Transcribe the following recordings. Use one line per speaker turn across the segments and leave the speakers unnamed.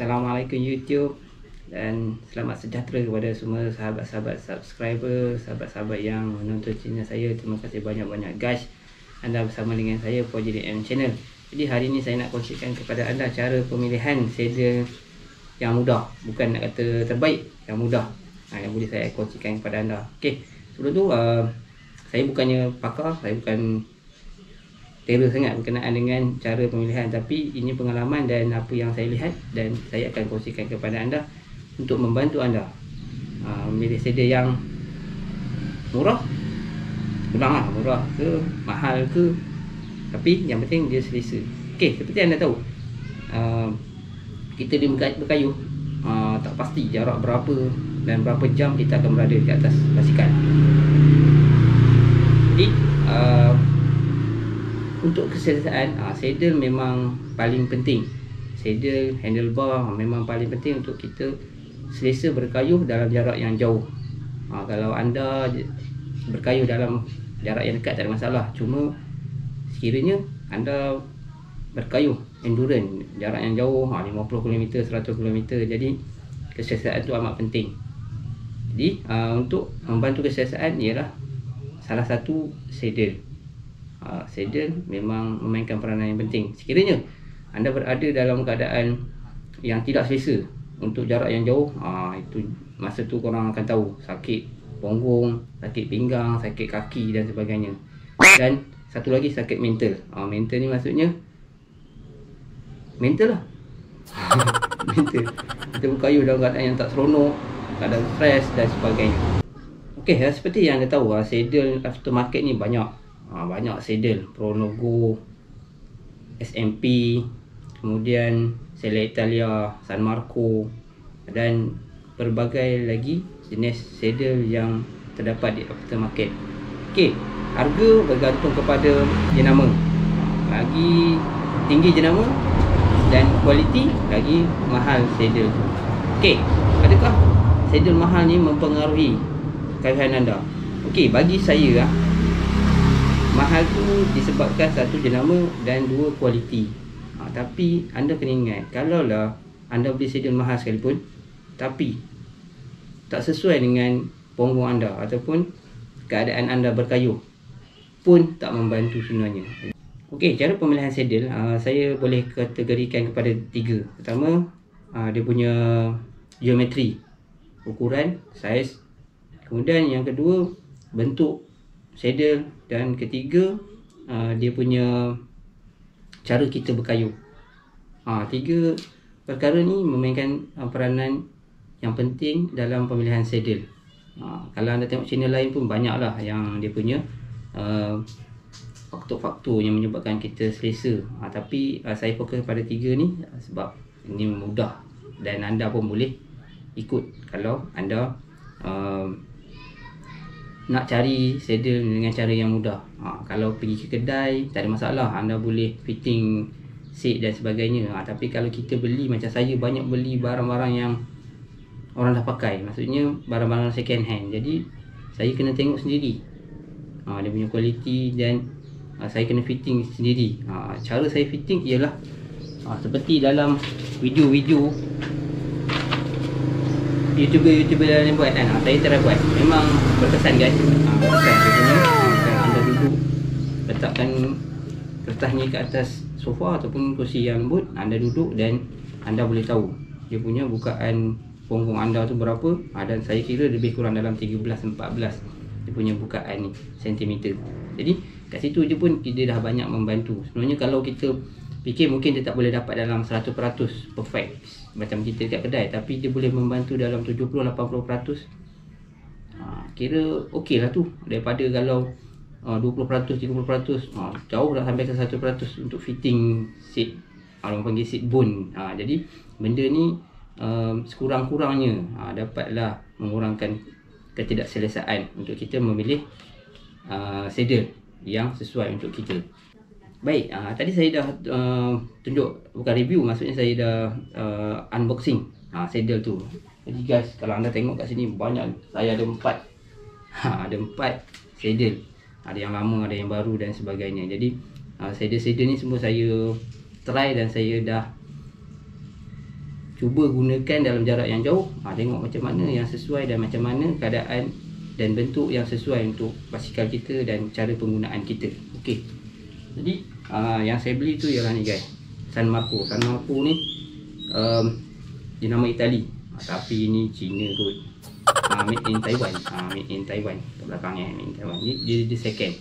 Assalamualaikum YouTube, dan selamat sejahtera kepada semua sahabat-sahabat subscriber, sahabat-sahabat yang menonton channel saya. Terima kasih banyak-banyak guys. Anda bersama dengan saya POJDM Channel. Jadi hari ini saya nak kongsikan kepada anda cara pemilihan saddle yang mudah. Bukan nak kata terbaik, yang mudah, yang boleh saya kongsikan kepada anda. Okey, sebelum tu saya bukannya pakar, saya bukan terror sangat berkenaan dengan cara pemilihan, tapi ini pengalaman dan apa yang saya lihat, dan saya akan kongsikan kepada anda untuk membantu anda memilih saddle yang murah, murah ke mahal ke, tapi yang penting dia selesa. Okey, seperti anda tahu, kita di berkayuh, tak pasti jarak berapa dan berapa jam kita akan berada di atas basikal. Jadi untuk keselesaan, saddle memang paling penting. Saddle, handlebar memang paling penting untuk kita selesa berkayuh dalam jarak yang jauh. Kalau anda berkayuh dalam jarak yang dekat tak ada masalah. Cuma sekiranya anda berkayuh endurance jarak yang jauh, 50 km, 100 km, jadi keselesaan itu amat penting. Jadi untuk membantu keselesaan ialah salah satu saddle. Saddle memang memainkan peranan yang penting. Sekiranya anda berada dalam keadaan yang tidak selesa untuk jarak yang jauh, itu masa tu korang akan tahu sakit punggung, sakit pinggang, sakit kaki dan sebagainya. Dan satu lagi sakit mental. Mental ni maksudnya mental lah. Mental. Kita berkayuh dalam keadaan yang tak seronok, keadaan stres dan sebagainya. Okey, seperti yang anda tahu, saddle aftermarket ni banyak. Banyak saddle, Pronogo, SMP, kemudian Selle Italia, San Marco, dan berbagai lagi jenis saddle yang terdapat di aftermarket. Okey, harga bergantung kepada jenama. Lagi tinggi jenama dan kualiti, lagi mahal saddle tu. Okey, adakah saddle mahal ni mempengaruhi kayuhan anda? Okey, bagi saya mahal tu disebabkan satu, jenama, dan dua, kualiti. Tapi anda kena ingat, kalaulah anda beli saddle mahal sekalipun tapi tak sesuai dengan punggung anda ataupun keadaan anda berkayuh, pun tak membantu sebenarnya. Okey, cara pemilihan saddle saya boleh kategorikan kepada 3. Pertama, dia punya geometri, ukuran, saiz. Kemudian yang kedua, bentuk saddle, dan ketiga, dia punya cara kita berkayuh. 3 perkara ni memainkan peranan yang penting dalam pemilihan saddle. Kalau anda tengok channel lain pun banyaklah yang dia punya faktor-faktor yang menyebabkan kita selesa. Tapi saya fokus pada 3 ni sebab ini mudah dan anda pun boleh ikut kalau anda nak cari saddle dengan cara yang mudah. Kalau pergi ke kedai tak ada masalah, anda boleh fitting seat dan sebagainya. Tapi kalau kita beli, macam saya banyak beli barang-barang yang orang dah pakai, maksudnya barang-barang second hand, jadi saya kena tengok sendiri dia punya kualiti, dan saya kena fitting sendiri. Cara saya fitting ialah seperti dalam video-video YouTuber yang buat kan, saya try buat, memang berkesan guys. Berkesan dia punya, anda duduk, letakkan kertasnya ke atas sofa ataupun kursi yang lembut, anda duduk dan anda boleh tahu dia punya bukaan punggung anda tu berapa. Dan saya kira lebih kurang dalam 13-14 dia punya bukaan ni sentimeter. Jadi kat situ je pun dia dah banyak membantu. Sebenarnya kalau kita fikir mungkin dia tak boleh dapat dalam 100% perfect macam kita dekat kedai, tapi dia boleh membantu dalam 70-80%. Kira okey lah tu, daripada kalau 20%, 30%, jauh dah sampai ke 100% untuk fitting seat, orang panggil seat bone. Jadi benda ni sekurang-kurangnya dapatlah mengurangkan ketidakselesaan untuk kita memilih saddle yang sesuai untuk kita. Baik, tadi saya dah tunjuk, bukan review, maksudnya saya dah unboxing saddle tu. Jadi guys, kalau anda tengok kat sini banyak, saya ada 4 ada 4 saddle, ada yang lama, ada yang baru dan sebagainya. Jadi saddle-saddle ni semua saya try dan saya dah cuba gunakan dalam jarak yang jauh. Tengok macam mana yang sesuai dan macam mana keadaan dan bentuk yang sesuai untuk basikal kita dan cara penggunaan kita. Okey. Jadi yang saya beli tu ialah ni guys, San Marco. San Marco ni dia nama Itali, tapi ni Cina kot. Made in Taiwan. Made in Taiwan. Kat belakang ni made in Taiwan. Ni dia second.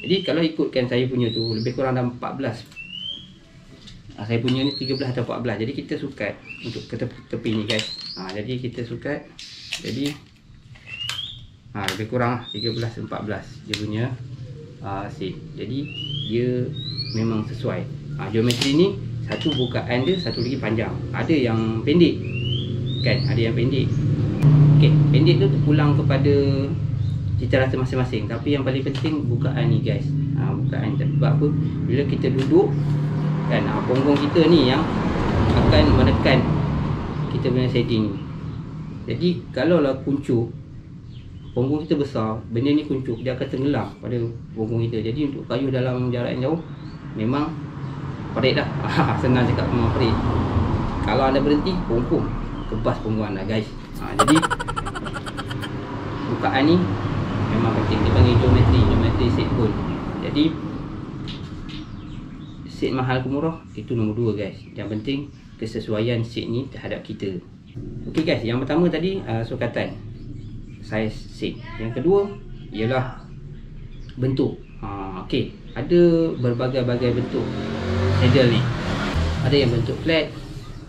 Jadi kalau ikutkan saya punya tu lebih kurang dalam 14. Saya punya ni 13 atau 14. Jadi kita sukat untuk ke tepi ni guys. Jadi kita sukat. Jadi lebih kurang 13 14 dia punya seat. Jadi dia memang sesuai. Geometri ni satu bukaan dia, satu lagi panjang. Ada yang pendek. Kan? Ada yang pendek. Okey, pendek tu terpulang kepada cita rasa masing-masing. Tapi yang paling penting bukaan ni guys. Bukaan sebab apa? Bila kita duduk kan, punggung kita ni yang akan menekan kita punya setting ni. Jadi kalau lah kuncup, punggung kita besar, benda ni kuncup, dia akan tenggelam pada punggung kita. Jadi untuk kayuh dalam jarak yang jauh memang perit dah. Senang cakap memang perit. Kalau anda berhenti, punggung kebas punggung anda guys. Jadi bukaan ni memang penting. Dia panggil geometri seat pun. Jadi seat mahal ke murah itu nombor 2 guys. Yang penting kesesuaian seat ni terhadap kita. Okey guys, yang pertama tadi sukatan size seat. Yang kedua ialah bentuk. Okey, ada berbagai-bagai bentuk saddle ni. Ada yang bentuk flat,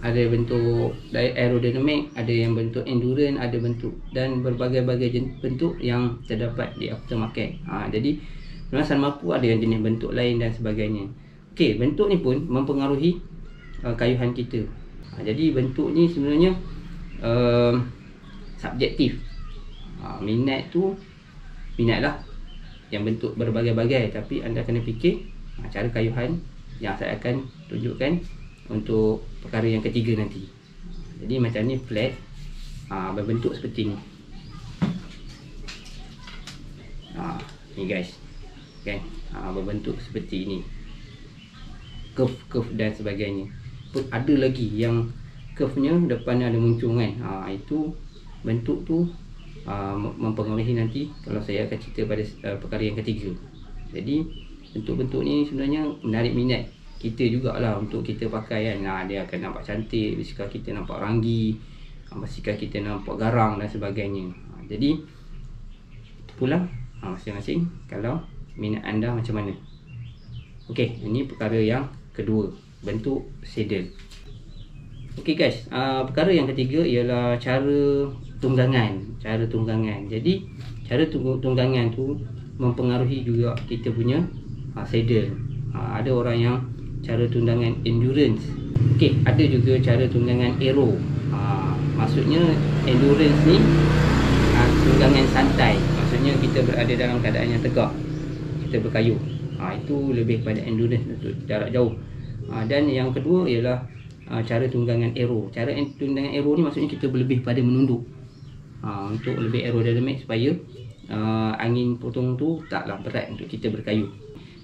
ada yang bentuk aerodynamic, ada yang bentuk endurance, ada bentuk dan berbagai-bagai bentuk yang terdapat di aftermarket. Jadi memang San Marco ada yang jenis bentuk lain dan sebagainya. Okey, bentuk ni pun mempengaruhi kayuhan kita. Jadi bentuk ni sebenarnya subjektif. Minat tu minatlah yang bentuk berbagai-bagai, tapi anda kena fikir cara kayuhan yang saya akan tunjukkan untuk perkara yang ketiga nanti. Jadi macam ni flat, berbentuk seperti ni. Ni guys, kan? Berbentuk seperti ni. Curve dan sebagainya. Pun ada lagi yang curve-nya depan ada muncung kan. Itu bentuk tu mempengaruhi nanti kalau saya akan cerita pada perkara yang ketiga. Jadi bentuk-bentuk ni sebenarnya menarik minat kita jugalah untuk kita pakai kan. Dia akan nampak cantik, basikal kita nampak ranggi, basikal kita nampak garang dan sebagainya. Jadi pulang masing-masing kalau minat anda macam mana. Okey, ini perkara yang kedua, bentuk saddle. Okey guys, perkara yang ketiga ialah cara tunggangan. Jadi cara tunggangan tu mempengaruhi juga kita punya saddle. Ada orang yang cara tunggangan endurance. Okey, ada juga cara tunggangan aero. Maksudnya endurance ni tunggangan santai. Maksudnya kita berada dalam keadaan yang tegak, kita berkayuh. Itu lebih pada endurance untuk jarak jauh. Dan yang kedua ialah cara tunggangan aero. Cara tunggangan aero ni maksudnya kita lebih pada menunduk, untuk lebih aerodinamik supaya angin potong tu taklah berat untuk kita berkayuh.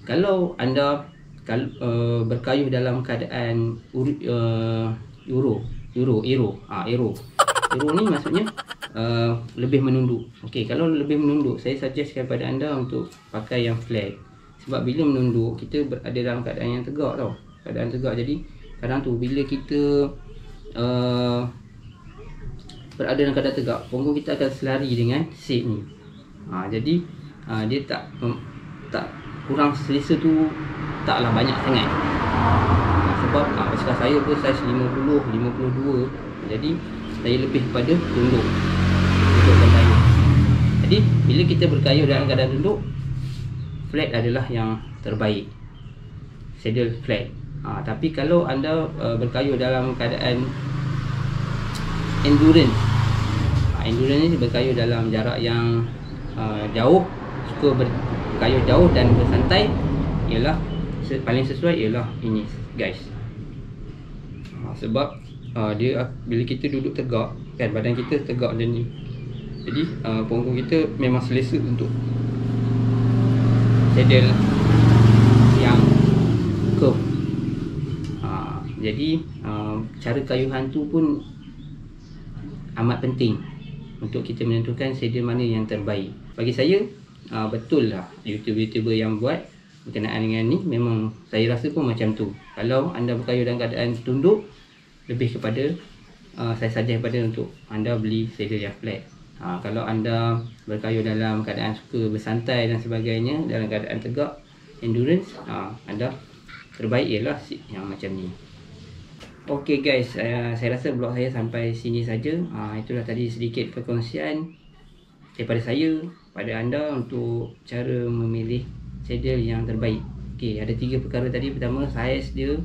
Kalau anda berkayuh dalam keadaan aero ni maksudnya lebih menunduk. Okey, kalau lebih menunduk, saya suggest kepada anda untuk pakai yang flat. Sebab bila menunduk, kita berada dalam keadaan yang tegak tau. Keadaan tegak, jadi kadang tu bila kita berada dalam keadaan tegak, punggung kita akan selari dengan seat ni. Jadi dia tak kurang selesa tu taklah banyak sangat. Sebab basikal saya pun saiz 50, 52. Jadi saya lebih pada tunduk untuk berkayuh. Jadi bila kita berkayuh dalam keadaan tunduk, flat adalah yang terbaik. Saddle flat. Tapi kalau anda berkayuh dalam keadaan endurance, endurance ni berkayuh dalam jarak yang jauh, suka berkayuh jauh dan bersantai, ialah paling sesuai ialah ini guys. Sebab dia bila kita duduk tegak kan, badan kita tegak macam ni, jadi punggung kita memang selesa untuk saddle yang curve. Jadi cara kayuhan tu pun amat penting untuk kita menentukan saddle mana yang terbaik. Bagi saya, betul lah YouTuber yang buat berkenaan dengan ni, memang saya rasa pun macam tu. Kalau anda berkayuh dalam keadaan tunduk, lebih kepada saya saja kepada untuk anda beli saddle yang flat. Kalau anda berkayuh dalam keadaan suka bersantai dan sebagainya, dalam keadaan tegak, endurance, anda terbaik ialah yang macam ni. Okay guys, saya rasa blog saya sampai sini saja. Itulah tadi sedikit perkongsian daripada saya pada anda untuk cara memilih saddle yang terbaik. Okay, ada 3 perkara tadi. Pertama, saiz dia,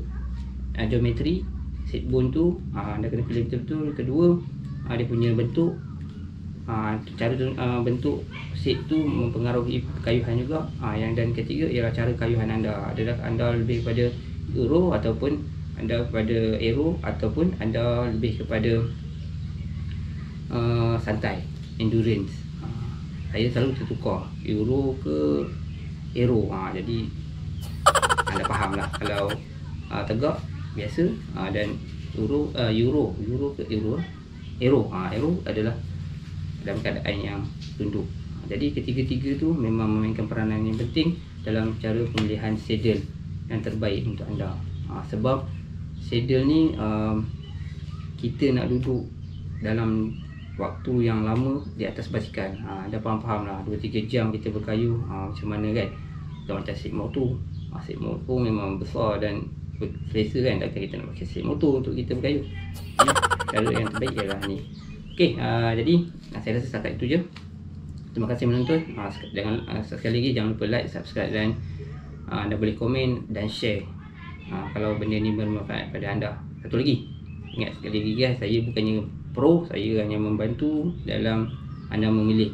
geometri seat bone tu anda kena pilih betul-betul. Kedua, dia punya bentuk, cara bentuk seat tu mempengaruhi kayuhan juga. Dan ketiga ialah cara kayuhan anda. Adakah anda lebih kepada Euro ataupun anda kepada Aero, ataupun anda lebih kepada santai, endurance. Saya selalu tertukar Euro ke Aero. Jadi anda faham lah. Kalau tegak biasa, dan Euro ke Aero. Aero adalah dalam keadaan yang tunduk. Jadi ketiga-tiga tu memang memainkan peranan yang penting dalam cara pemilihan saddle yang terbaik untuk anda. Sebab saddle ni kita nak duduk dalam waktu yang lama di atas basikal. Anda faham lah, 2-3 jam kita berkayuh, macam mana kan. Bukan macam seat motor. Seat motor memang besar dan selesa kan. Takkan kita nak pakai seat motor untuk kita berkayuh. Cara yang terbaik ialah ni. Okay, jadi saya rasa setakat itu je. Terima kasih menonton. Sekali lagi jangan lupa like, subscribe, dan anda boleh komen dan share kalau benda ni bermanfaat pada anda. Satu lagi, ingat sekali lagi guys, saya bukannya pro, saya hanya membantu dalam anda memilih.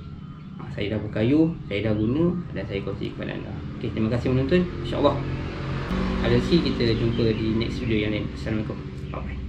Saya dah berkayuh, saya dah guna, dan saya kongsi kepada anda. Okay, terima kasih menonton. InsyaAllah ada rezeki kita jumpa di next video yang lain. Assalamualaikum. Bye bye.